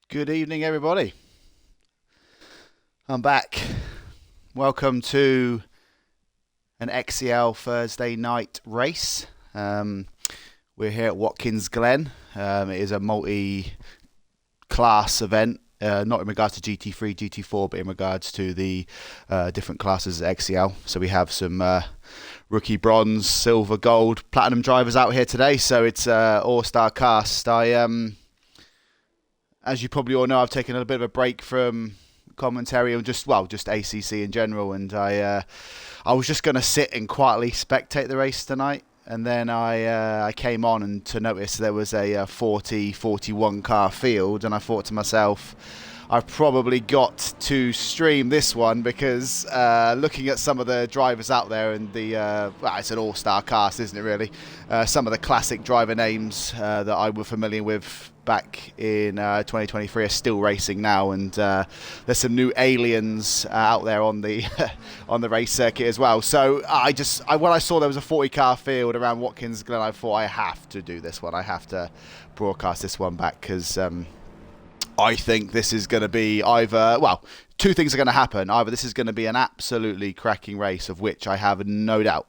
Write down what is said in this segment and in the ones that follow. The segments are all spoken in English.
Good evening, everybody. I'm back. Welcome to an XCL Thursday night race. We're here at Watkins Glen. It is a multi-class event, not in regards to GT3, GT4, but in regards to the different classes at XCL. So we have some rookie bronze, silver, gold, platinum drivers out here today. So it's all-star cast. As you probably all know, I've taken a bit of a break from commentary and just ACC in general, and I was just going to sit and quietly spectate the race tonight, and then I came on and to notice there was a 41 car field, and I thought to myself, I've probably got to stream this one because looking at some of the drivers out there and it's an all-star cast, isn't it really? Some of the classic driver names that I was familiar with back in 2023 are still racing now, and there's some new aliens out there on the on the race circuit as well. So when I saw there was a 40 car field around Watkins Glen, I thought I have to do this one. I have to broadcast this one back because I think this is going to be two things are going to happen. Either this is going to be an absolutely cracking race, of which I have no doubt,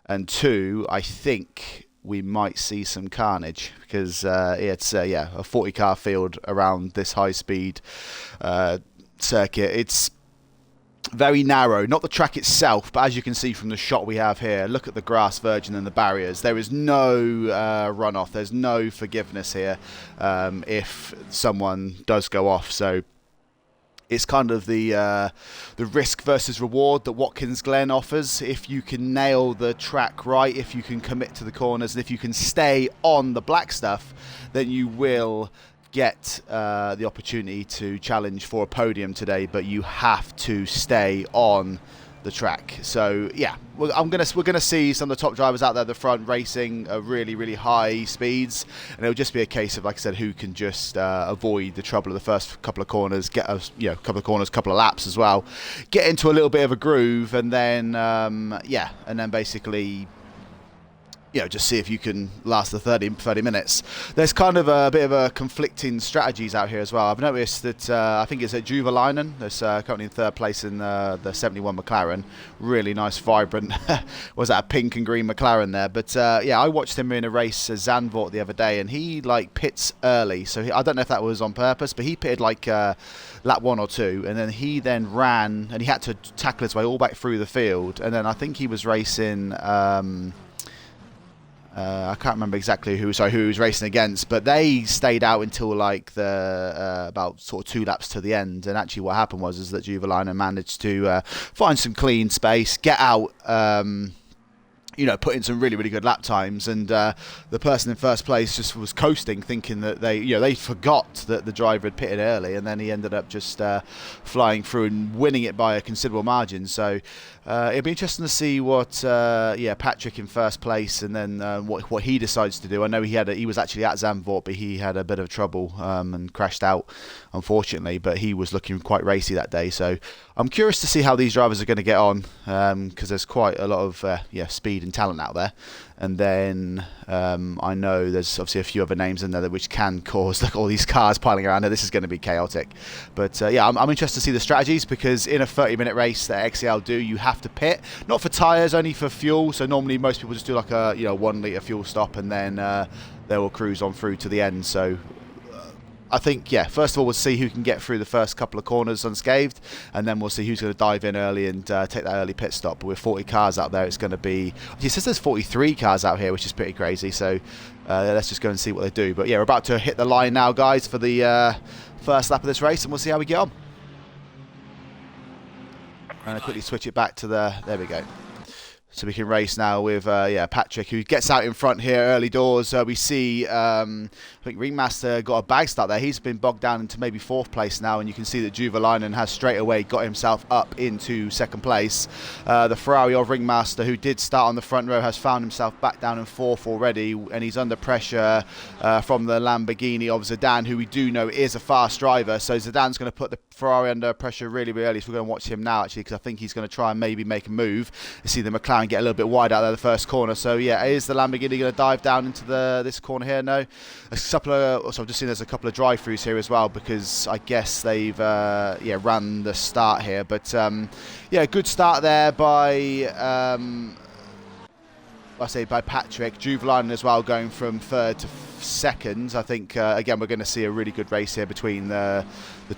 and two, I think we might see some carnage because it's a 40 car field around this high speed circuit. It's very narrow, not the track itself, but as you can see from the shot we have here, look at the grass verging and the barriers. There is no runoff, there's no forgiveness here if someone does go off. So it's kind of the risk versus reward that Watkins Glen offers. If you can nail the track right, if you can commit to the corners, and if you can stay on the black stuff, then you will get the opportunity to challenge for a podium today, but you have to stay on the track. So yeah, we're gonna see some of the top drivers out there at the front racing really, really high speeds, and it'll just be a case of, like I said, who can just avoid the trouble of the first couple of corners, get a couple of corners, couple of laps as well, get into a little bit of a groove, and then basically just see if you can last the 30 minutes. There's kind of a bit of a conflicting strategies out here as well. I've noticed that I think it's at Juvalainen, that's currently in third place in the 71 McLaren. Really nice, vibrant, was that a pink and green McLaren there? But I watched him in a race at Zandvoort the other day, and he pits early. So I don't know if that was on purpose, but he pitted lap 1 or 2, and then he ran, and he had to tackle his way all back through the field. And then I think he was racing I can't remember exactly who he was racing against, but they stayed out until about sort of 2 laps to the end. And actually what happened was that Juvalainen managed to find some clean space, get out, put in some really, really good lap times, and the person in first place just was coasting, thinking that they forgot that the driver had pitted early, and then he ended up just flying through and winning it by a considerable margin. So it'll be interesting to see what Patrick in first place, and then what he decides to do. I know he was actually at Zandvoort, but he had a bit of trouble and crashed out, unfortunately, but he was looking quite racy that day. So I'm curious to see how these drivers are going to get on, because there's quite a lot of speed and talent out there. And then I know there's obviously a few other names in there which can cause all these cars piling around. This is going to be chaotic. But I'm interested to see the strategies, because in a 30-minute race that XCL do, you have to pit, not for tyres, only for fuel. So normally most people just do like a 1 litre fuel stop, and then they will cruise on through to the end. So I think, first of all, we'll see who can get through the first couple of corners unscathed, and then we'll see who's going to dive in early and take that early pit stop. But with 40 cars out there, it's going to be... It says there's 43 cars out here, which is pretty crazy, so let's just go and see what they do. But we're about to hit the line now, guys, for the first lap of this race, and we'll see how we get on. I'm going to quickly switch it back to there we go. So we can race now with Patrick, who gets out in front here early doors. We see, I think Ringmaster got a bag start there. He's been bogged down into maybe 4th place now, and you can see that Juvalainen has straight away got himself up into 2nd place. The Ferrari of Ringmaster, who did start on the front row, has found himself back down in 4th already, and he's under pressure from the Lamborghini of Zidane, who we do know is a fast driver. So Zidane's going to put the Ferrari under pressure really, really early. So we're going to watch him now, actually, because I think he's going to try and maybe make a move. You see the McLaren and get a little bit wide out there the first corner. So yeah, is the Lamborghini going to dive down into this corner here? No. So I've just seen there's a couple of drive-throughs here as well, because I guess they've ran the start here. But good start there by by Patrick. Juvelainen as well, going from third to second. I think again we're going to see a really good race here between the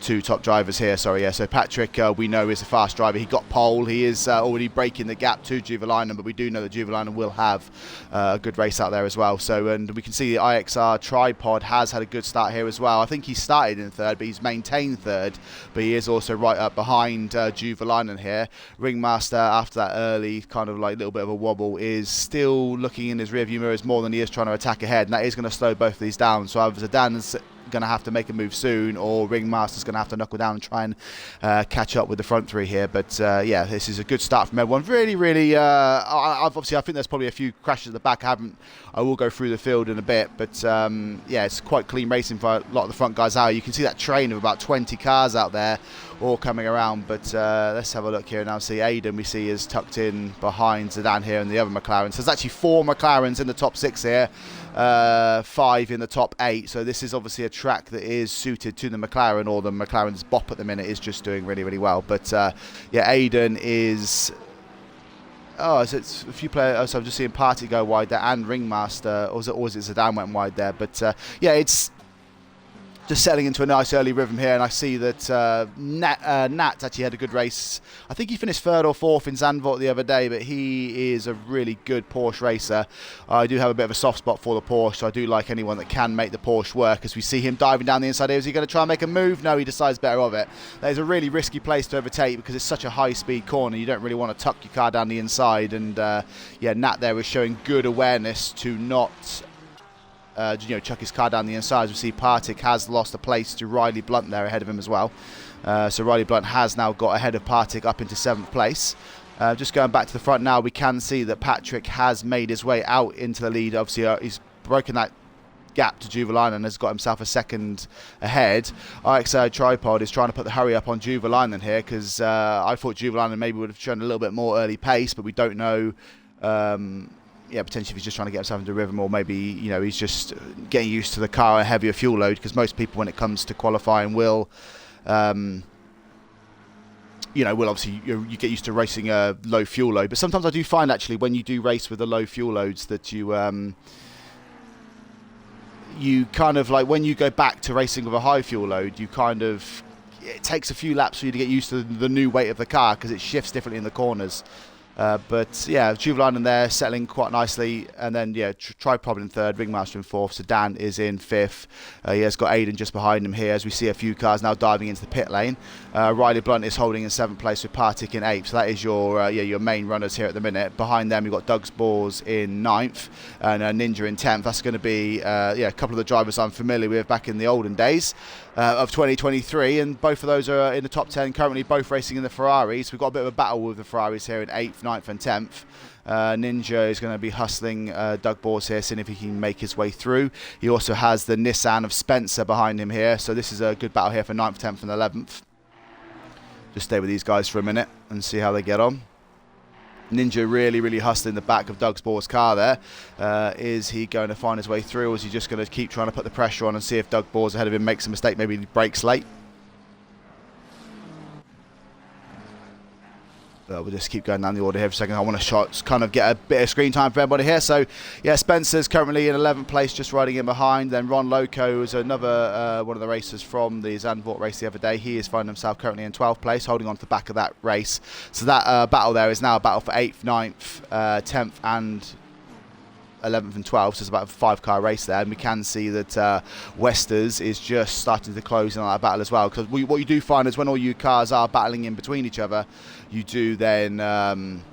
two top drivers here. So Patrick, we know, is a fast driver. He got pole. He is already breaking the gap to Juvelainen, but we do know that Juvelainen will have a good race out there as well. So, and we can see the IXR tripod has had a good start here as well. I think he started in third, but he's maintained third, but he is also right up behind Juvelainen here. Ringmaster, after that early kind of like little bit of a wobble, is still looking in his rearview mirrors more than he is trying to attack ahead, and that is going to slow both of these down. So either Zidane going to have to make a move soon, or Ringmaster's going to have to knuckle down and try and catch up with the front three here. But this is a good start from everyone. Really, I think there's probably a few crashes at the back. I will go through the field in a bit, but it's quite clean racing for a lot of the front guys out. You can see that train of about 20 cars out there all coming around. But let's have a look here now. See Aiden, we see, is tucked in behind Zidane here and the other McLaren. So there's actually 4 McLarens in the top 6 here, 5 in the top 8. So this is obviously a track that is suited to the McLaren, or the McLaren's bop at the minute is just doing really well. But Aiden is... so it's a few players. So I'm just seeing Party go wide there, and Ringmaster, or is it Zidane went wide there. But it's just settling into a nice early rhythm here, and I see that Nat actually had a good race. I think he finished 3rd or 4th in Zandvoort the other day, but he is a really good Porsche racer. I do have a bit of a soft spot for the Porsche, so I do like anyone that can make the Porsche work. As we see him diving down the inside here, is he going to try and make a move? No, he decides better of it. There's a really risky place to overtake because it's such a high-speed corner. You don't really want to tuck your car down the inside, and Nat there was showing good awareness to not chuck his car down the inside. As we see, Partick has lost a place to Riley Blunt there ahead of him as well. So Riley Blunt has now got ahead of Partick up into 7th place. Just going back to the front now, we can see that Patrick has made his way out into the lead. Obviously, he's broken that gap to Juvelainen and has got himself a second ahead. XCL Tripod is trying to put the hurry up on Juvelainen here, because I thought Juvelainen maybe would have shown a little bit more early pace, but we don't know. Potentially if he's just trying to get himself into a rhythm, or maybe he's just getting used to the car and heavier fuel load, because most people when it comes to qualifying will obviously you get used to racing a low fuel load. But sometimes I do find actually when you do race with the low fuel loads that you kind of like, when you go back to racing with a high fuel load, it takes a few laps for you to get used to the new weight of the car, because it shifts differently in the corners. Juvelainen there settling quite nicely, and then Tripod in 3rd, Ringmaster in 4th, Zidane is in 5th. He has got Aiden just behind him here, as we see a few cars now diving into the pit lane. Riley Blunt is holding in 7th place with Partick in 8th, so that is your main runners here at the minute. Behind them you've got Doug's Bores in 9th and Ninja in 10th. That's going to be a couple of the drivers I'm familiar with back in the olden days of 2023, and both of those are in the top 10 currently, both racing in the Ferraris. We've got a bit of a battle with the Ferraris here in 8th, 9th and 10th. Ninja is going to be hustling Doug Bores here, seeing if he can make his way through. He also has the Nissan of Spencer behind him here, so this is a good battle here for 9th, 10th and 11th. Just stay with these guys for a minute and see how they get on. Ninja really hustling the back of Doug Bores' car there. Is he going to find his way through, or is he just going to keep trying to put the pressure on and see if Doug Bores ahead of him makes a mistake, maybe he brakes late? We'll just keep going down the order here for a second. I want to kind of get a bit of screen time for everybody here. So, Spencer's currently in 11th place, just riding in behind. Then Ron Loco is another one of the racers from the Zandvoort race the other day. He is finding himself currently in 12th place, holding on to the back of that race. So that battle there is now a battle for 8th, 9th, 10th and 11th and 12th, so it's about a 5-car race there, and we can see that Westers is just starting to close in on that battle as well, because what you do find is when all you cars are battling in between each other, you do then kind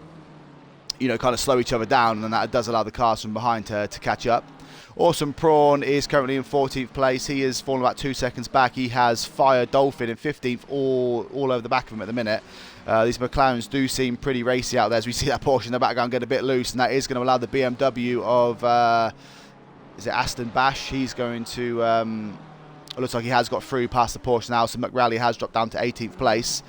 of slow each other down, and that does allow the cars from behind to catch up. Awesome Prawn is currently in 14th place. He has fallen about 2 seconds back. He has Fire Dolphin in 15th, all over the back of him at the minute. These McLarens do seem pretty racy out there, as we see that Porsche in the background get a bit loose, and that is going to allow the BMW of is it Aston Bash? He's going to it looks like he has got through past the Porsche now, so McRally has dropped down to 18th place.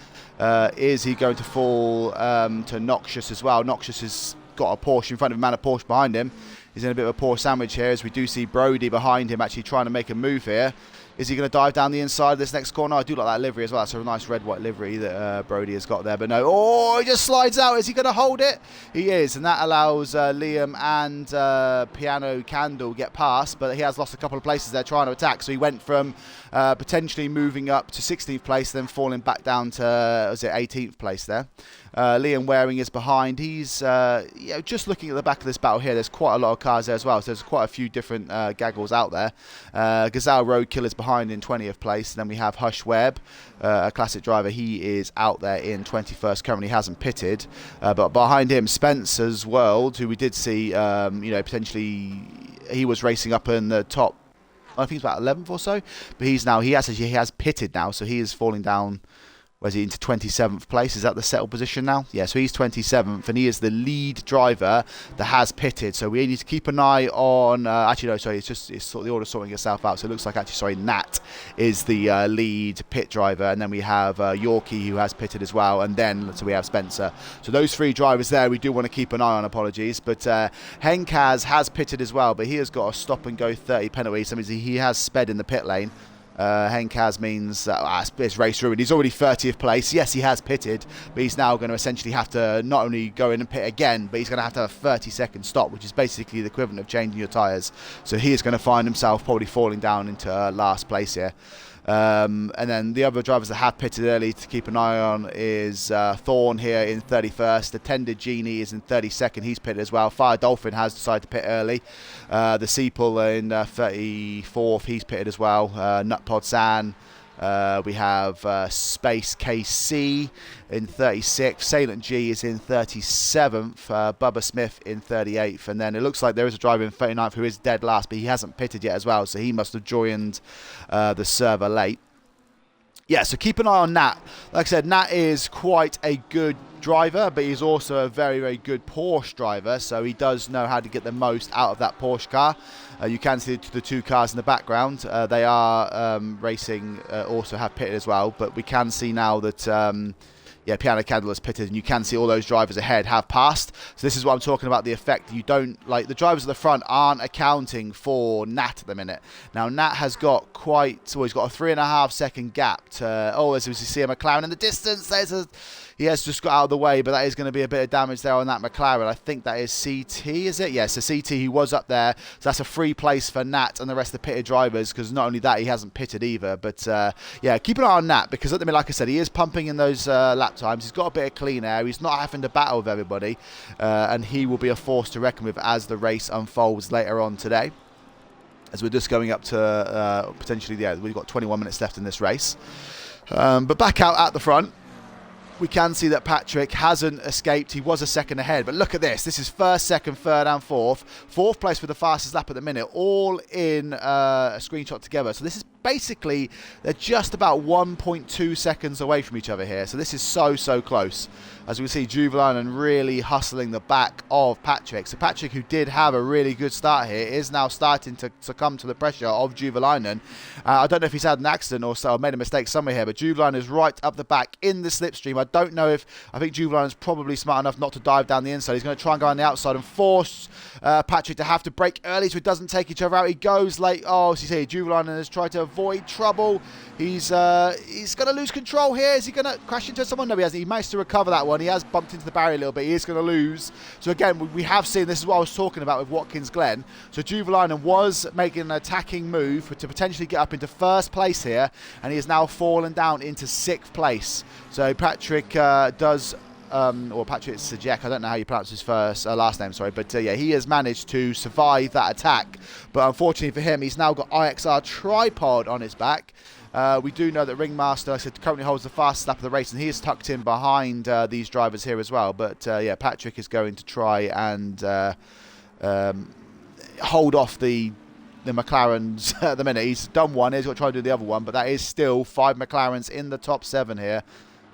Is he going to fall to Noxious as well? Noxious is got a Porsche in front of him and a Porsche behind him. He's in a bit of a Porsche sandwich here, as we do see Brody behind him actually trying to make a move here. Is he going to dive down the inside of this next corner? I do like that livery as well. That's a nice red-white livery that Brody has got there. But no, oh, he just slides out. Is he going to hold it? He is, and that allows Liam and Piano Candle get past, but he has lost a couple of places there trying to attack. So he went from potentially moving up to 16th place, then falling back down to, was it 18th place there. Liam Waring is behind. He's just looking at the back of this battle here. There's quite a lot of cars there as well. So there's quite a few different gaggles out there. Gazelle Roadkill is behind in 20th place. And then we have Hush Webb, a classic driver. He is out there in 21st. Currently hasn't pitted, but behind him Spencer's World, who we did see, potentially he was racing up in the top. I think it's about 11th or so, but he has pitted now, so he is falling down. Where's he into 27th place? Is that the settled position now? Yeah, so he's 27th, and he is the lead driver that has pitted. So we need to keep an eye on. It's sort of the order sorting itself out. So it looks like Nat is the lead pit driver, and then we have Yorkie who has pitted as well, and then so we have Spencer. So those three drivers there, we do want to keep an eye on. Apologies, but Henkaz has pitted as well, but he has got a stop and go 30 penalty. So that means he has sped in the pit lane. Henkaz means it's race ruined. He's already 30th place. Yes, he has pitted, but he's now going to essentially have to not only go in and pit again, but he's going to have a 30-second stop, which is basically the equivalent of changing your tyres. So he is going to find himself probably falling down into last place here. And then the other drivers that have pitted early to keep an eye on is Thorne here in 31st. Attended Genie is in 32nd. He's pitted as well. Fire Dolphin has decided to pit early. The Seapull in 34th. He's pitted as well. Nutpod San. We have Space KC in 36th. Salient G is in 37th. Bubba Smith in 38th. And then it looks like there is a driver in 39th who is dead last, but he hasn't pitted yet as well, so he must have joined the server late. Yeah, so keep an eye on Nat. Like I said, Nat is quite a good driver, but he's also a very, very good Porsche driver, so he does know how to get the most out of that Porsche car. You can see the two cars in the background. They are racing, also have pitted as well, but we can see now that Piano Candle has pitted, and you can see all those drivers ahead have passed. So this is what I'm talking about, the effect. You don't, like, the drivers at the front aren't accounting for Nat at the minute. Now, Nat has got he's got a 3.5 second gap to, as we see a McLaren in the distance. He has just got out of the way, but that is going to be a bit of damage there on that McLaren. I think that is CT, is it? Yes, so CT, he was up there. So that's a free place for Nat and the rest of the pitted drivers, because not only that, he hasn't pitted either. But, keep an eye on Nat, because at the minute, like I said, he is pumping in those lap times. He's got a bit of clean air. He's not having to battle with everybody, and he will be a force to reckon with as the race unfolds later on today. As we're just going up to potentially, we've got 21 minutes left in this race. But back out at the front, we can see that Patrick hasn't escaped. He was a second ahead, but look at this. This is first, second, third, and fourth. Fourth place for the fastest lap at the minute, all in a screenshot together. So this is basically, they're just about 1.2 seconds away from each other here. So this is so, so close. As we see Juvelainen really hustling the back of Patrick. So Patrick, who did have a really good start here, is now starting to succumb to the pressure of Juvelainen. I don't know if he's had an accident or made a mistake somewhere here, but Juvelainen is right up the back in the slipstream. I think Juvelainen's probably smart enough not to dive down the inside. He's going to try and go on the outside and force Patrick to have to brake early so he doesn't take each other out. He goes late. As you see, Juvelainen has tried to avoid trouble. He's going to lose control here. Is he going to crash into someone? No, he hasn't. He managed to recover that one. He has bumped into the barrier a little bit. He is going to lose. So again, we have seen, this is what I was talking about with Watkins Glen. So Juvelainen was making an attacking move to potentially get up into first place here, and he has now fallen down into 6th place. So Patrick Patrick Sajek, I don't know how you pronounce his last name, sorry, but he has managed to survive that attack. But unfortunately for him, he's now got IXR tripod on his back. We do know that Ringmaster, like I said, currently holds the fastest lap of the race, and he is tucked in behind these drivers here as well. But Patrick is going to try and hold off the McLarens at the minute. He's done one, he's got to try to do the other one, but that is still 5 McLarens in the top 7 here.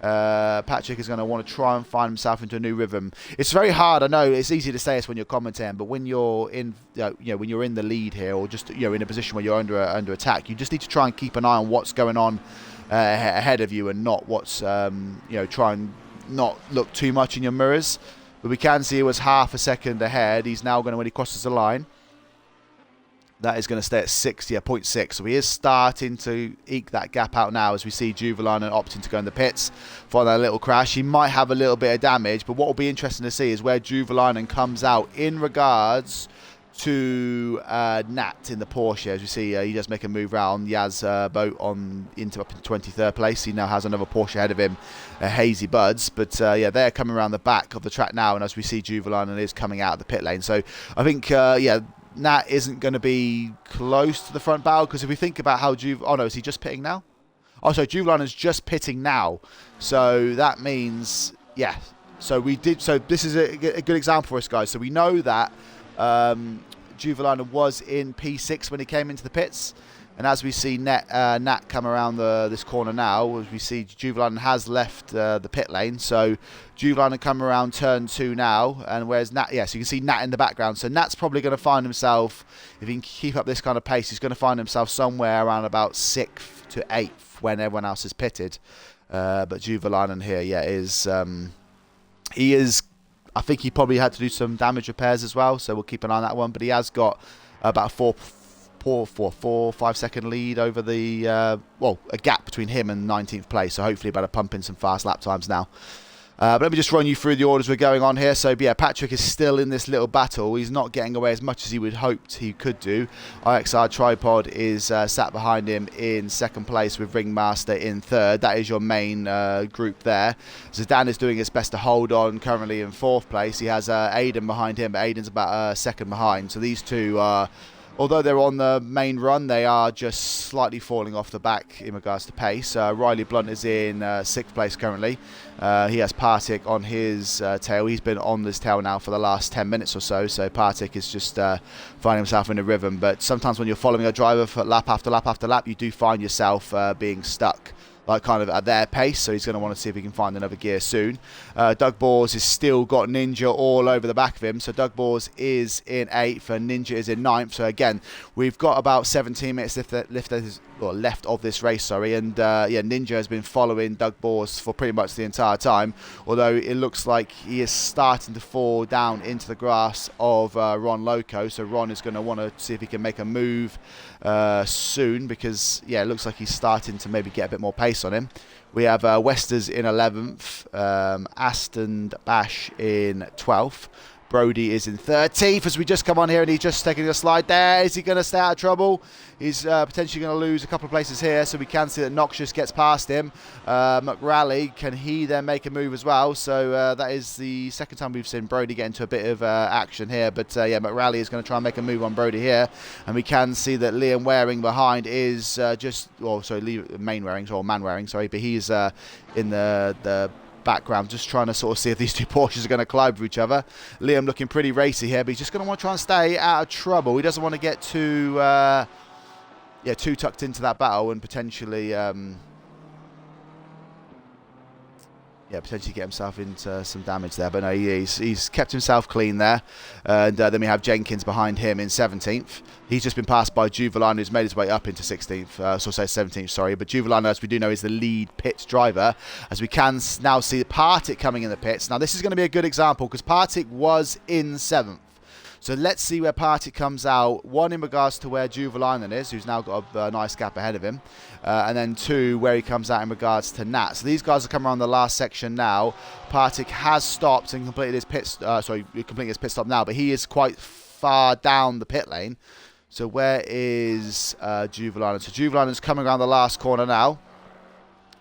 Patrick is going to want to try and find himself into a new rhythm. It's very hard. I know it's easy to say this when you're commentating, but when you're in, when you're in the lead here, or just in a position where you're under attack, you just need to try and keep an eye on what's going on ahead of you, and not what's try and not look too much in your mirrors. But we can see he was half a second ahead. He's now going to, when he crosses the line, that is going to stay at 0.6. So he is starting to eke that gap out now as we see Juvelainen opting to go in the pits for that little crash. He might have a little bit of damage, but what will be interesting to see is where Juvelainen comes out in regards to Nat in the Porsche. As you see, he does make a move around Yaz boat up in 23rd place. He now has another Porsche ahead of him, Hazy Buds. But yeah, they're coming around the back of the track now, and as we see, Juvelainen is coming out of the pit lane. So I think, yeah, Nat isn't going to be close to the front battle, because if we think about how oh no, is he just pitting now? Oh, so Juvelainen's just pitting now. So that means, yeah. So this is a good example for us, guys. So we know that Juvelainen was in P6 when he came into the pits, and as we see Nat come around this corner now, as we see Juvelainen has left the pit lane. So Juvelainen come around turn 2 now, and where's Nat? Yeah, so you can see Nat in the background. So Nat's probably going to find himself, if he can keep up this kind of pace, he's going to find himself somewhere around about 6th to 8th when everyone else is pitted. But Juvelainen here, yeah, he is. I think he probably had to do some damage repairs as well, so we'll keep an eye on that one. But he has got about a 5 second lead over the, a gap between him and 19th place. So hopefully about to pump in some fast lap times now. But let me just run you through the orders we're going on here. So yeah, Patrick is still in this little battle. He's not getting away as much as he would hoped he could do. IXR Tripod is sat behind him in 2nd place with Ringmaster in 3rd. That is your main group there. Zidane is doing his best to hold on, currently in 4th place. He has Aiden behind him, but Aiden's about 2nd behind. So these two are, although they're on the main run, they are just slightly falling off the back in regards to pace. Riley Blunt is in 6th place currently. He has Partik on his tail. He's been on this tail now for the last 10 minutes or so. So Partik is just finding himself in a rhythm. But sometimes when you're following a driver for lap after lap after lap, you do find yourself being stuck, like kind of at their pace. So he's going to want to see if he can find another gear soon. Doug Bors has still got Ninja all over the back of him. So Doug Bors is in 8th and Ninja is in 9th. So again, we've got about 17 minutes left of this race, sorry. And yeah, Ninja has been following Doug Bors for pretty much the entire time. Although it looks like he is starting to fall down into the grass of Ron Loco. So Ron is going to want to see if he can make a move soon, because yeah, it looks like he's starting to maybe get a bit more pace on him. We have Westers in 11th, Aston Bash in 12th. Brody is in 13th as we just come on here, and he's just taking a slide there. Is he going to stay out of trouble? He's potentially going to lose a couple of places here, so we can see that Noxious gets past him. McRally, can he then make a move as well? So that is the second time we've seen Brody get into a bit of action here. But yeah, McRally is going to try and make a move on Brody here. And we can see that Liam Waring behind is Man Waring, sorry. But he's in the background, just trying to sort of see if these two Porsches are going to collide with each other. Liam looking pretty racy here, but he's just going to want to try and stay out of trouble. He doesn't want to get too tucked into that battle and potentially potentially get himself into some damage there. But no, he's kept himself clean there. And then we have Jenkins behind him in 17th. He's just been passed by Juvelainen, who's made his way up into 16th. 17th, sorry. But Juvelainen, as we do know, is the lead pits driver. As we can now see Partik coming in the pits. Now, this is going to be a good example because Partik was in 7th. So let's see where Partik comes out. 1, in regards to where Juvelainen is, who's now got a nice gap ahead of him. And then 2, where he comes out in regards to Nat. So these guys are coming around the last section now. Partik has stopped and completed his completing his pit stop now, but he is quite far down the pit lane. So where is Juvelainen? So Juvelainen's coming around the last corner now.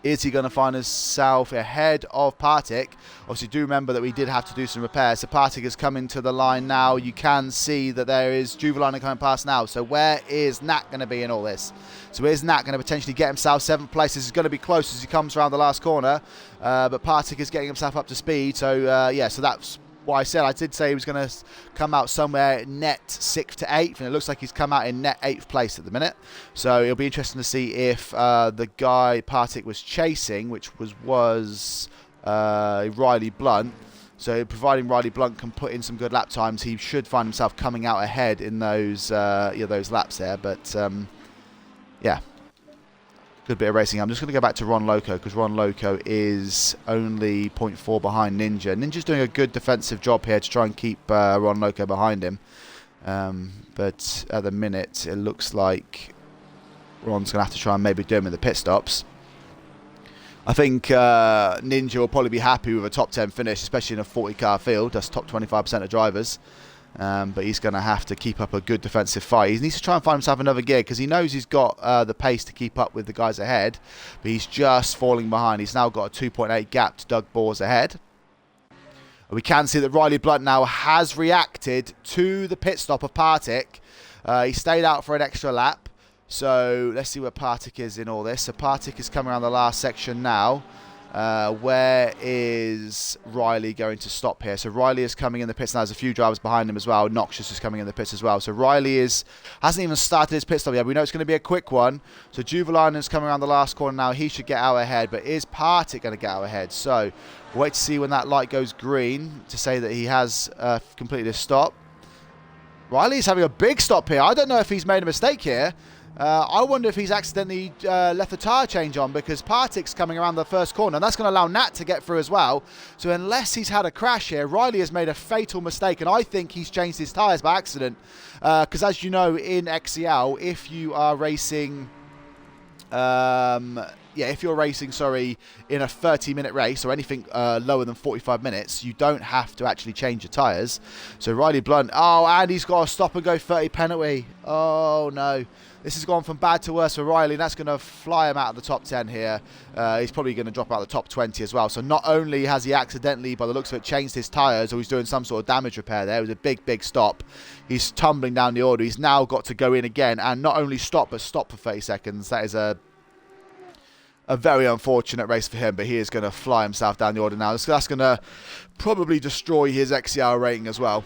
Is he going to find himself ahead of Partik? Obviously, do remember that we did have to do some repairs. So Partik is coming to the line now. You can see that there is Juvelainen coming past now. So where is Nat going to be in all this? So is Nat going to potentially get himself 7th place? This is going to be close as he comes around the last corner. But Partik is getting himself up to speed. So, so that's what I said. I did say he was going to come out somewhere net 6th to 8th, and it looks like he's come out in net 8th place at the minute. So it'll be interesting to see if the guy Partik was chasing, which was Riley Blunt. So providing Riley Blunt can put in some good lap times, he should find himself coming out ahead in those laps there. But yeah. good bit of racing. I'm just going to go back to Ron Loco because Ron Loco is only 0.4 behind Ninja. Ninja's doing a good defensive job here to try and keep Ron Loco behind him. But at the minute, it looks like Ron's going to have to try and maybe do him in the pit stops. I think Ninja will probably be happy with a top 10 finish, especially in a 40-car field. That's top 25% of drivers. But he's going to have to keep up a good defensive fight. He needs to try and find himself another gear because he knows he's got the pace to keep up with the guys ahead. But he's just falling behind. He's now got a 2.8 gap to Doug Boers ahead. We can see that Riley Blunt now has reacted to the pit stop of Partick. He stayed out for an extra lap. So let's see where Partick is in all this. So Partick is coming around the last section now. Where is Riley going to stop here? So Riley is coming in the pits now. There's a few drivers behind him as well. Noxious is coming in the pits as well. So Riley hasn't even started his pit stop yet. We know it's going to be a quick one. So Juvelainen is coming around the last corner now. He should get out ahead. But is Partick going to get out ahead? So we'll wait to see when that light goes green to say that he has completed his stop. Riley is having a big stop here. I don't know if he's made a mistake here. I wonder if he's accidentally left the tyre change on because Partick's coming around the first corner and that's going to allow Nat to get through as well. So unless he's had a crash here, Riley has made a fatal mistake and I think he's changed his tyres by accident. Because as you know, in XCL, if you are racing... if you're racing, in a 30-minute race or anything lower than 45 minutes, you don't have to actually change your tyres. So Riley Blunt, and he's got a stop and go 30 penalty. Oh no. This has gone from bad to worse for Riley, and that's going to fly him out of the top 10 here. He's probably going to drop out of the top 20 as well. So not only has he accidentally, by the looks of it, changed his tyres, or he's doing some sort of damage repair there. It was a big, big stop. He's tumbling down the order. He's now got to go in again, and not only stop, but stop for 30 seconds. That is a very unfortunate race for him, but he is going to fly himself down the order now. So that's going to probably destroy his XCL rating as well.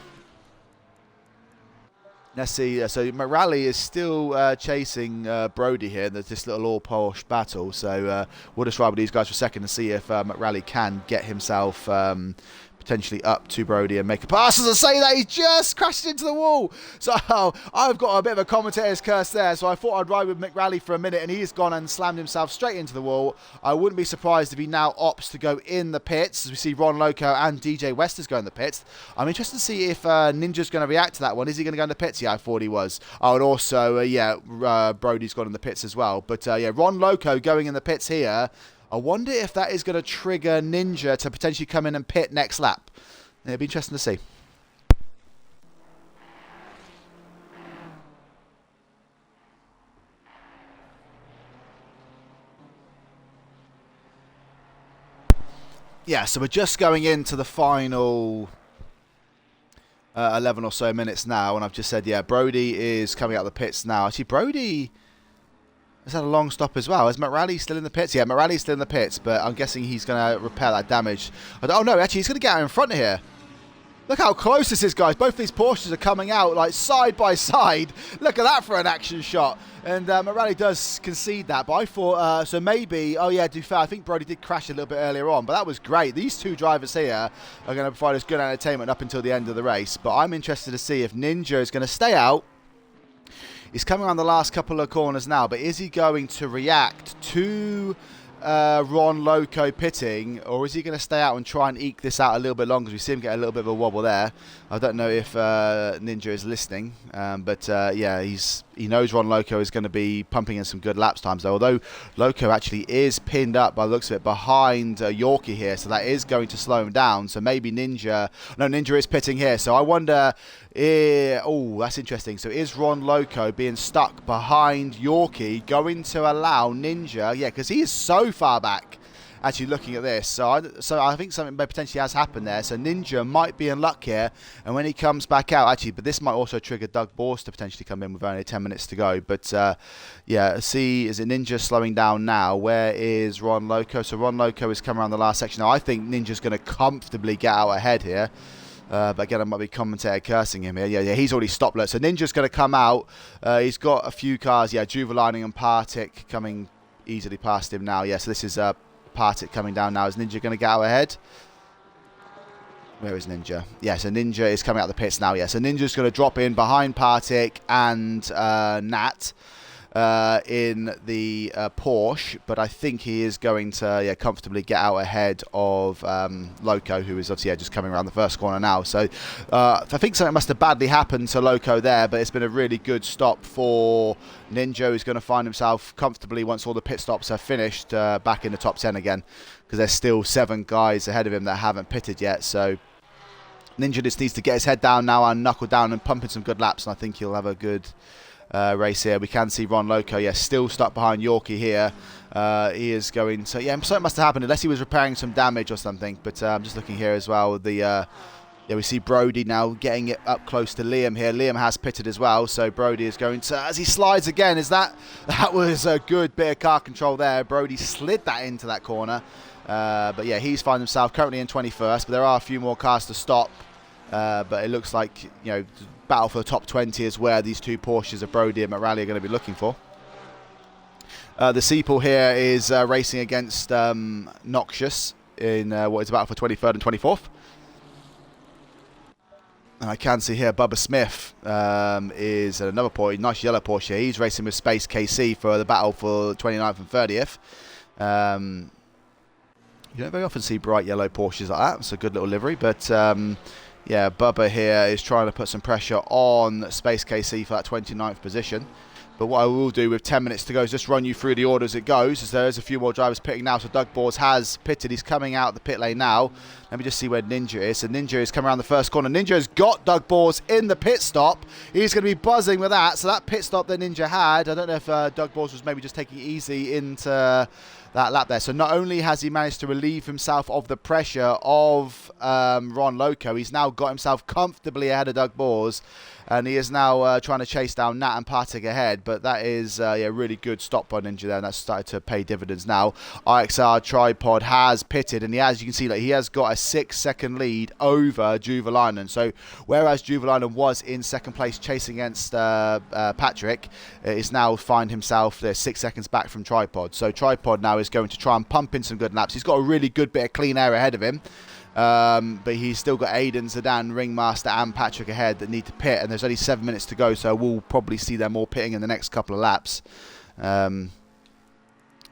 Let's see. So McRally is still chasing Brody here. There's this little all-Porsche battle. So we'll just ride with these guys for a second and see if McRally can get himself potentially up to Brody and make a pass. As I say that, he just crashed into the wall. So I've got a bit of a commentator's curse there. So I thought I'd ride with McRally for a minute, and he's gone and slammed himself straight into the wall. I wouldn't be surprised if he now opts to go in the pits, as we see Ron Loco and DJ Westers go in the pits. I'm interested to see if Ninja's going to react to that one. Is he going to go in the pits? Yeah, I thought he was. Oh, and also, Brody's gone in the pits as well. But Ron Loco going in the pits here. I wonder if that is going to trigger Ninja to potentially come in and pit next lap. It'll be interesting to see. Yeah, so we're just going into the final 11 or so minutes now, and I've just said, Brody is coming out of the pits now. Actually, Brody has had a long stop as well. Is McRally still in the pits? Yeah, McRally's still in the pits, but I'm guessing he's going to repair that damage. Oh, no, actually, he's going to get out in front here. Look how close this is, guys. Both these Porsches are coming out, like, side by side. Look at that for an action shot. And McRally does concede that, but I thought, so maybe, to be fair, I think Brody did crash a little bit earlier on, but that was great. These two drivers here are going to provide us good entertainment up until the end of the race, but I'm interested to see if Ninja is going to stay out. He's coming on the last couple of corners now, but is he going to react to Ron Loco pitting, or is he going to stay out and try and eke this out a little bit longer? We see him get a little bit of a wobble there. I don't know if Ninja is listening, but he knows Ron Loco is going to be pumping in some good laps times, though. Although Loco actually is pinned up, by the looks of it, behind Yorkie here, so that is going to slow him down. So maybe Ninja is pitting here. So I wonder, that's interesting. So is Ron Loco being stuck behind Yorkie going to allow Ninja? Yeah, because he is so far back. Actually looking at this, so I think something potentially has happened there. So Ninja might be in luck here, and when he comes back out, but this might also trigger Doug Boers to potentially come in with only 10 minutes to go. But see, is it Ninja slowing down now? Where is Ron Loco? So Ron Loco is coming around the last section now. I think Ninja's going to comfortably get out ahead here. But again, I might be commentator cursing him here. Yeah, he's already stopped. So Ninja's going to come out. He's got a few cars. Juvelainen and Partick coming easily past him now. So this is Partick coming down now. Is Ninja going to get out ahead? Where is Ninja? So Ninja is coming out of the pits now. So Ninja's going to drop in behind Partick and Nat. in the Porsche, but I think he is going to comfortably get out ahead of Loco, who is obviously just coming around the first corner now. So I think something must have badly happened to Loco there, but it's been a really good stop for Ninja, who's going to find himself comfortably, once all the pit stops are finished, back in the top 10 again, because there's still 7 guys ahead of him that haven't pitted yet. So Ninja just needs to get his head down now and knuckle down and pump in some good laps, and I think he'll have a good race here. We can see Ron Loco, still stuck behind Yorkie here. He is going to, something must have happened, unless he was repairing some damage or something. But I'm just looking here as well. We see Brody now getting it up close to Liam here. Liam has pitted as well, so Brody is going to, as he slides again, that was a good bit of car control there. Brody slid that into that corner. But he's found himself currently in 21st, but there are a few more cars to stop. But it looks like, battle for the top 20 is where these 2 Porsches of Brody and McRally are going to be looking for. The Seaple here is racing against Noxious in what is a battle for 23rd and 24th. And I can see here Bubba Smith is another Porsche, nice yellow Porsche. He's racing with Space KC for the battle for 29th and 30th. You don't very often see bright yellow Porsches like that. It's a good little livery, but Bubba here is trying to put some pressure on Space KC for that 29th position. But what I will do with 10 minutes to go is just run you through the order as it goes, as there is a few more drivers pitting now. So Doug Bors has pitted. He's coming out of the pit lane now. Let me just see where Ninja is. So Ninja is coming around the first corner. Ninja has got Doug Bors in the pit stop. He's going to be buzzing with that. So that pit stop that Ninja had, I don't know if Doug Bors was maybe just taking it easy into that lap there. So not only has he managed to relieve himself of the pressure of Ron Loco, he's now got himself comfortably ahead of Doug Bors, and he is now trying to chase down Nat and Patek ahead. But that is a really good stop by Ninja there, and that's started to pay dividends now. IXR Tripod has pitted, and you can see that he has got a 6-second lead over Juvelainen. So whereas Juvelainen was in second place chasing against Patrick, is now find himself 6 seconds back from Tripod. So Tripod now is going to try and pump in some good laps. He's got a really good bit of clean air ahead of him. But he's still got Aiden, Zidane, Ringmaster and Patrick ahead that need to pit, and there's only 7 minutes to go, so we'll probably see them all pitting in the next couple of laps.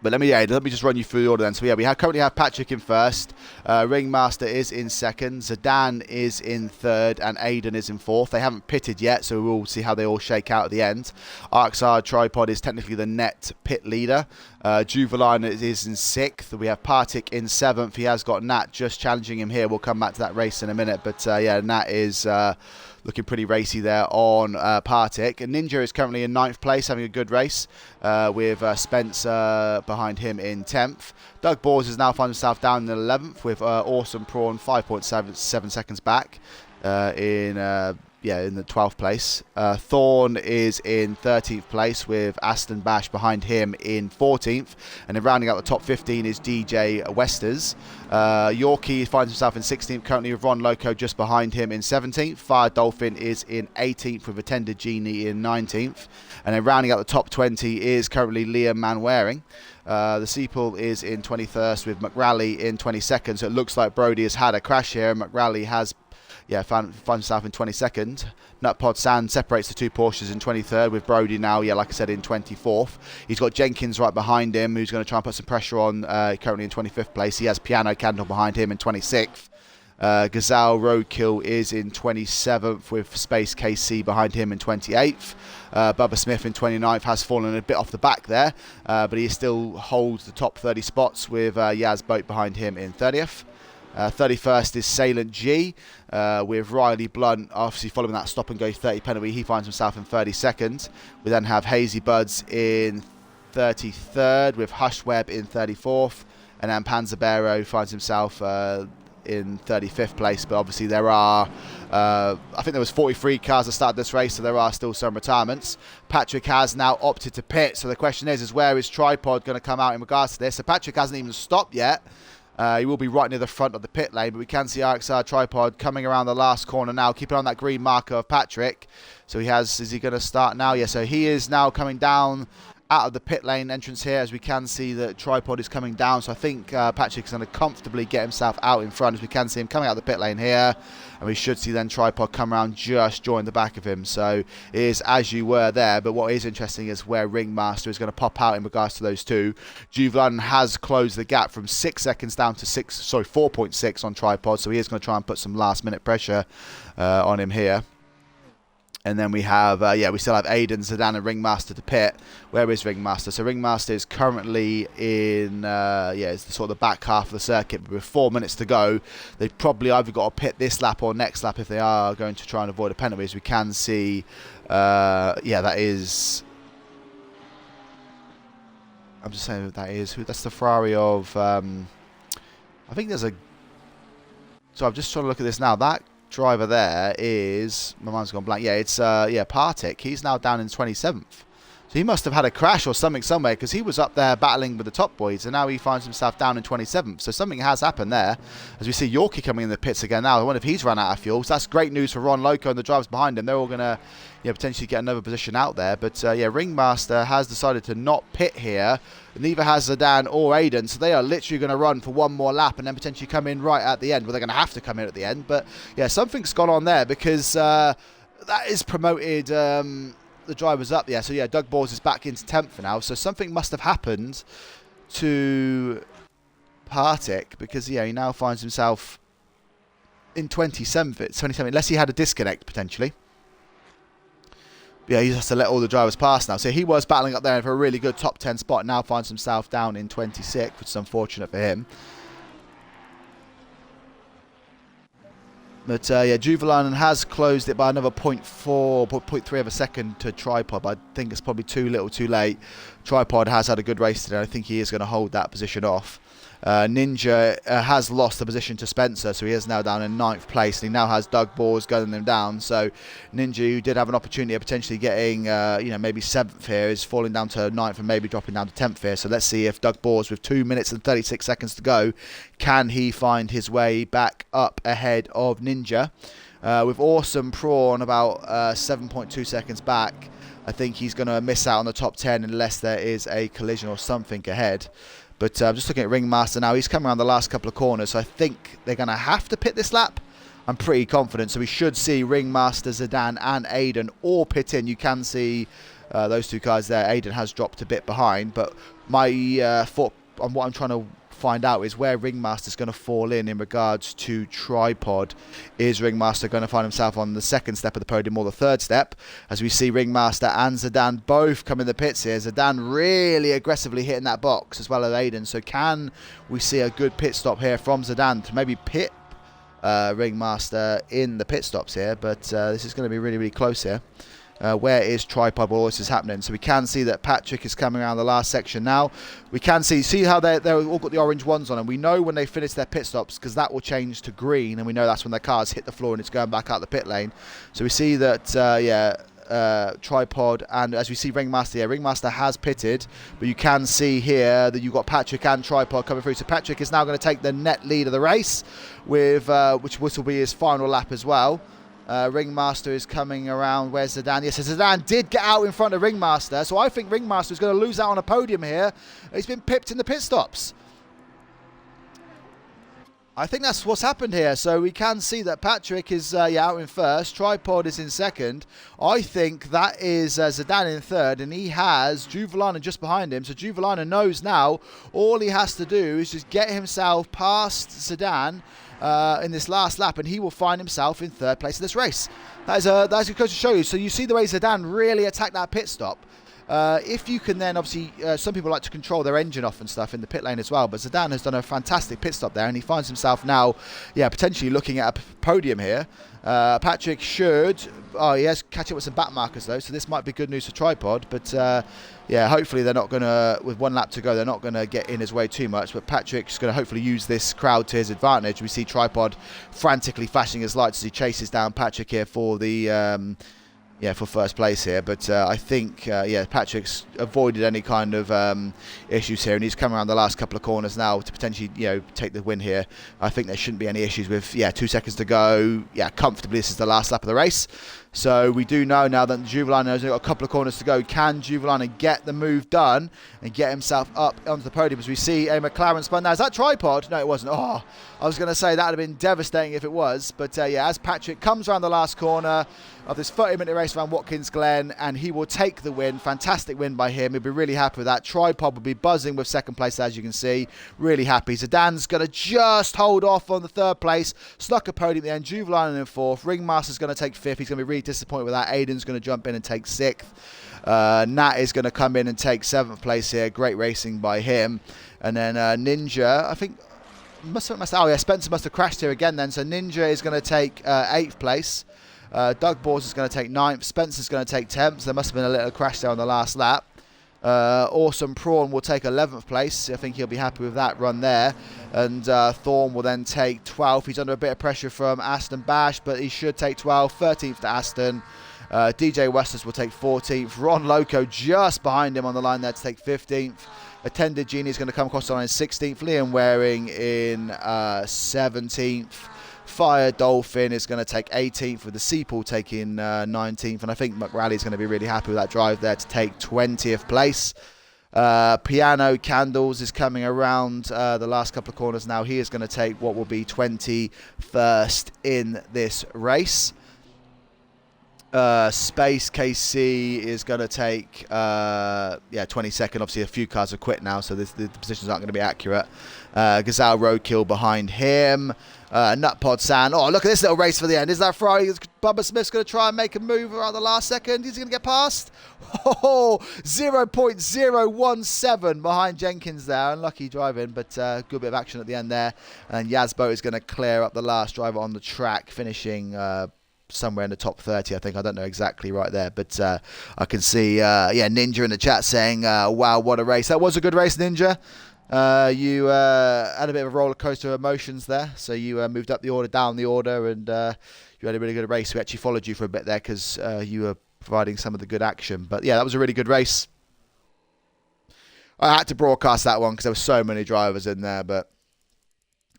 But let me just run you through the order then. So we currently have Patrick in first, Ringmaster is in second, Zidane is in third, and Aiden is in fourth. They haven't pitted yet, so we'll see how they all shake out at the end. RXR Tripod is technically the net pit leader. Juveline is in sixth. We have Partik in seventh. He has got Nat just challenging him here. We'll come back to that race in a minute. But Nat is looking pretty racy there on Partik. And Ninja is currently in ninth place, having a good race with Spencer behind him in 10th. Doug Bors has now found himself down in 11th with Awesome Prawn 5.7 seconds back in the 12th place. Thorn is in 13th place with Aston Bash behind him in 14th. And then rounding out the top 15 is DJ Westers. Yorkie finds himself in 16th currently with Ron Loco just behind him in 17th. Fire Dolphin is in 18th with Attended Genie in 19th. And then rounding out the top 20 is currently Liam Manwaring. The Seaple is in 21st with McRally in 22nd. So it looks like Brody has had a crash here. McRally has found himself in 22nd. Nutpod Sand separates the two Porsches in 23rd with Brody now, like I said, in 24th. He's got Jenkins right behind him, who's going to try and put some pressure on, currently in 25th place. He has Piano Candle behind him in 26th. Gazelle Roadkill is in 27th with Space KC behind him in 28th. Bubba Smith in 29th has fallen a bit off the back there, but he still holds the top 30 spots with Yaz Boat behind him in 30th. 31st is Salient G with Riley Blunt obviously following that stop and go 30 penalty. He finds himself in 32nd. We then have Hazy Buds in 33rd with Hush Web in 34th, and then Panzabero finds himself in 35th place. But obviously there are I think there was 43 cars that started this race, so there are still some retirements. Patrick has now opted to pit, so the question is where is Tripod going to come out in regards to this? So Patrick hasn't even stopped yet. He will be right near the front of the pit lane, but we can see RXR Tripod coming around the last corner now, keeping on that green marker of Patrick. So is he going to start now? Yeah, so he is now coming down out of the pit lane entrance here, as we can see that Tripod is coming down. So I think Patrick is going to comfortably get himself out in front, as we can see him coming out of the pit lane here. And we should see then Tripod come around, just join the back of him. So it is as you were there. But what is interesting is where Ringmaster is going to pop out in regards to those two. Juvelan has closed the gap from 6 seconds down to 4.6 on Tripod. So he is going to try and put some last minute pressure on him here. And then we have, we still have Aiden, Zidane, and Ringmaster to pit. Where is Ringmaster? So Ringmaster is currently in, it's the sort of the back half of the circuit. But with 4 minutes to go, they've probably either got to pit this lap or next lap if they are going to try and avoid a penalty. As we can see, that is... I'm just saying that is who. That's the Ferrari of... I think there's a... So I'm just trying to look at this now. That driver there is, my mind's gone blank, it's Partick. He's now down in 27th, so he must have had a crash or something somewhere, because he was up there battling with the top boys and now he finds himself down in 27th. So something has happened there, as we see Yorkie coming in the pits again now. I wonder if he's run out of fuel. So that's great news for Ron Loco and the drivers behind him. They're all gonna potentially get another position out there. But Ringmaster has decided to not pit here. Neither has Zidane or Aiden, so they are literally going to run for one more lap and then potentially come in right at the end. Well, they're going to have to come in at the end, but something's gone on there, because that is promoted the drivers up. So Doug Bors is back into 10th now, so something must have happened to Partick, because he now finds himself in 27th, unless he had a disconnect potentially. He has to let all the drivers pass now. So he was battling up there for a really good top 10 spot. Now finds himself down in 26th, which is unfortunate for him. But Juvelan has closed it by another 0.3 of a second to Tripod. But I think it's probably too little too late. Tripod has had a good race today. I think he is going to hold that position off. Ninja has lost the position to Spencer, so he is now down in 9th place, and he now has Doug Bors gunning him down. So Ninja, who did have an opportunity of potentially getting maybe 7th here, is falling down to 9th and maybe dropping down to 10th here. So let's see if Doug Bors, with 2 minutes and 36 seconds to go, can he find his way back up ahead of Ninja. With Awesome Prawn about 7.2 seconds back, I think he's going to miss out on the top 10 unless there is a collision or something ahead. But I'm just looking at Ringmaster now. He's coming around the last couple of corners, so I think they're going to have to pit this lap. I'm pretty confident. So we should see Ringmaster, Zidane, and Aiden all pit in. You can see those two guys there. Aiden has dropped a bit behind, but my thought on what I'm trying to find out is where Ringmaster's going to fall in regards to Tripod. Is Ringmaster going to find himself on the second step of the podium or the third step? As we see Ringmaster and Zidane both come in the pits here. Zidane really aggressively hitting that box, as well as Aiden. So can we see a good pit stop here from Zidane to maybe pit Ringmaster in the pit stops here? But this is going to be really, really close here. Where is Tripod while all this is happening? So we can see that Patrick is coming around the last section now. We can see how they're all got the orange ones on, and we know when they finish their pit stops, because that will change to green, and we know that's when their cars hit the floor and it's going back out the pit lane. So we see that Tripod, and as we see Ringmaster, Ringmaster has pitted, but you can see here that you've got Patrick and Tripod coming through. So Patrick is now going to take the net lead of the race, with which will be his final lap as well. Ringmaster is coming around. Where's Zidane? Yes, so Zidane did get out in front of Ringmaster, so I think Ringmaster is going to lose out on a podium here. He's been pipped in the pit stops. I think that's what's happened here. So we can see that Patrick is out in first. Tripod is in second. I think that is Zidane in third, and he has Juvelana just behind him. So Juvelana knows now all he has to do is just get himself past Zidane in this last lap, and he will find himself in third place in this race. That's a good to show you. So you see the way Zidane really attacked that pit stop. If you can then, obviously, some people like to control their engine off and stuff in the pit lane as well, but Zidane has done a fantastic pit stop there, and he finds himself now, potentially looking at a podium here. Patrick should, he has catch up with some back markers though, so this might be good news for Tripod, but hopefully they're not going to, with one lap to go, they're not going to get in his way too much, but Patrick's going to hopefully use this crowd to his advantage. We see Tripod frantically flashing his lights as he chases down Patrick here for the for first place here, but I think Patrick's avoided any kind of issues here, and he's come around the last couple of corners now to potentially take the win here. I think there shouldn't be any issues with 2 seconds to go. Comfortably, this is the last lap of the race. So we do know now that Juvelano has got a couple of corners to go. Can Juvelano get the move done and get himself up onto the podium? As we see a McLaren spun. Now, is that tripod? No, it wasn't. Oh, I was going to say that would have been devastating if it was. But yeah, as Patrick comes around the last corner of this 30-minute race around Watkins Glen, and he will take the win. Fantastic win by him. He'll be really happy with that. Tripod will be buzzing with second place, as you can see. Really happy. Sedan's going to just hold off on the third place. Snuck a podium at the end. Juvelano in fourth. Ringmaster's going to take fifth. He's going to be really disappointed with that. Aiden's going to jump in and take sixth. Nat is going to come in and take seventh place here. Great racing by him. And then Ninja, I think, Spencer must have crashed here again then. So Ninja is going to take eighth place. Doug Bors is going to take 9th. Spencer's going to take 10th. So there must have been a little crash there on the last lap. Awesome Prawn will take 11th place. I think he'll be happy with that run there. And Thorn will then take 12th. He's under a bit of pressure from Aston Bash, but he should take 12th. 13th to Aston. DJ Westers will take 14th. Ron Loco just behind him on the line there to take 15th. Attended Genie is going to come across the line in 16th. Liam Waring in 17th. Fire Dolphin is going to take 18th, with the Seapool taking 19th. And I think McRally is going to be really happy with that drive there to take 20th place. Piano Candles is coming around the last couple of corners now. He is going to take what will be 21st in this race. Space KC is going to take 22nd. Obviously a few cars have quit now, so the positions aren't going to be accurate. Gazelle Roadkill behind him. Nutpod San. Oh, look at this little race for the end. Is that Friday? Bubba Smith's going to try and make a move around the last second. Is he going to get past? Oh, 0.017 behind Jenkins there. Unlucky driving, but good bit of action at the end there. And Yazbo is going to clear up the last driver on the track, finishing somewhere in the top 30, I think. I don't know exactly right there, but I can see Ninja in the chat saying, wow, what a race. That was a good race, Ninja. You had a bit of a roller coaster of emotions there, so you moved up the order, down the order, and you had a really good race. We actually followed you for a bit there because you were providing some of the good action. But yeah, that was a really good race. I had to broadcast that one because there were so many drivers in there, but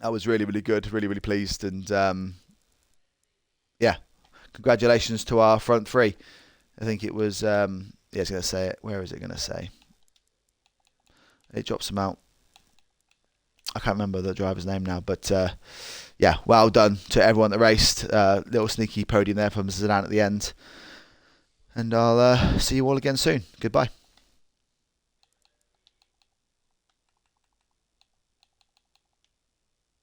that was really, really good. Really, really pleased. And yeah, congratulations to our front three. I think it was, it's going to say it. Where is it going to say? It drops them out. I can't remember the driver's name now, but yeah, well done to everyone that raced. Little sneaky podium there from Zidane at the end. And I'll see you all again soon. Goodbye.